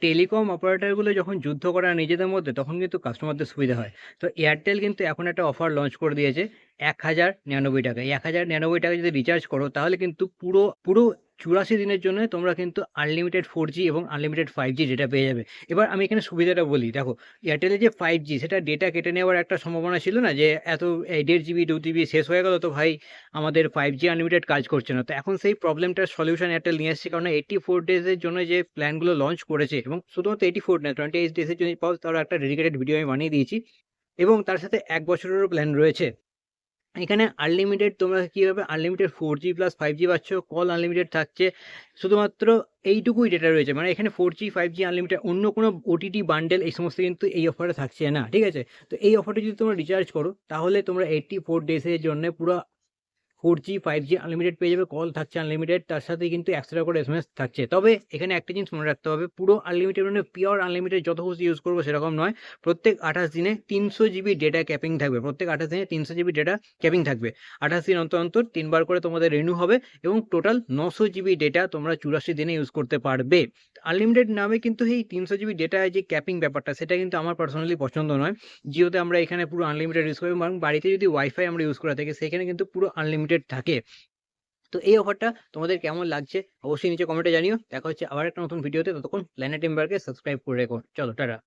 Telecom অপারেটরগুলো যখন যুদ্ধ করে না নিজেদের মধ্যে, তখন কিন্তু কাস্টমারদের সুবিধা হয়। তো এয়ারটেল কিন্তু এখন একটা অফার লঞ্চ করে দিয়েছে ১,০৯৯ টাকা। এই ১,০৯৯ টাকা যদি রিচার্জ করো, তাহলে কিন্তু পুরো পুরো ৮৪ দিনের জন্য তোমরা কিন্তু আনলিমিটেড 4G এবং আনলিমিটেড 5G ডেটা পেয়ে যাবে। এবার আমি এখানে সুবিধাটা বলি, দেখো এয়ারটেলে যে 5G, সেটা ডেটা কেটে নেওয়ার একটা সম্ভাবনা ছিল না, যে এত এই ১.৫ জিবি ২ জিবি শেষ হয়ে গেল, তো ভাই আমাদের 5G আনলিমিটেড কাজ করছে না। তো এখন সেই প্রবলেমটার সলিউশন এয়ারটেল নিয়ে এসেছে, কারণ 84 ডেজের জন্য যে প্ল্যানগুলো লঞ্চ করেছে, এবং শুধুমাত্র 84 না, 28 ডেজের জন্য পাও, তার একটা ডেডিকেটেড ভিডিও আমি বানিয়ে দিয়েছি। এবং তার সাথে ১ বছরেরও প্ল্যান রয়েছে। এখানে আনলিমিটেড তোমরা কীভাবে আনলিমিটেড 4G প্লাস 5G পাচ্ছ, কল আনলিমিটেড থাকছে, শুধুমাত্র এইটুকুই ডেটা রয়েছে। মানে এখানে 4G 5G আনলিমিটেড, অন্য কোনো ওটিটি বান্ডেল এই সমস্ত কিন্তু এই অফারে থাকছে না, ঠিক আছে? তো এই অফারটা যদি তোমরা রিচার্জ করো, তাহলে তোমরা 84 ডেজের জন্য পুরো 4G 5G আনলিমিটেড পেয়ে যাবে, কল থাকছে আনলিমিটেড, তার সাথে কিন্তু ১০০ টাকা করে এসএমএস থাকছে। তবে এখানে একটা জিনিস মনে রাখতে হবে, পুরো আনলিমিটেড মানে পিওর আনলিমিটেড যত খুশি ইউজ করবো সেরকম নয়। প্রত্যেক ২৮ দিনে ৩০০ জিবি ডেটা ক্যাপিং থাকবে। প্রত্যেক ২৮ দিনে ৩০০ জিবি ডেটা ক্যাপিং থাকবে। ২৮ দিন অন্তর অন্তর ৩ বার করে তোমাদের রিনিউ হবে, এবং টোটাল ৯০০ জিবি ডেটা তোমরা ৮৪ দিনে ইউজ করতে পারবে। আনলিমিটেড নামে কিন্তু এই ৩০০ জিবি ডেটা যে ক্যাপিং ব্যাপারটা, সেটা কিন্তু আমার পার্সোনালি পছন্দ নয়। জিওতে আমরা এখানে পুরো আনলিমিটেড ইউজ করি, এবং বাড়িতে যদি ওয়াইফাই আমরা ইউজ করে থাকি, সেখানে কিন্তু পুরো আনলিমিটেড থাকে। তো এই অফারটা তোমাদের কেমন লাগছে অবশ্যই নিচে কমেন্টে জানিও। দেখা হচ্ছে আবার একটা নতুন ভিডিওতে। ততক্ষণ প্ল্যানেট টেম্বারকে সাবস্ক্রাইব করে রেখো। চলো টাটা।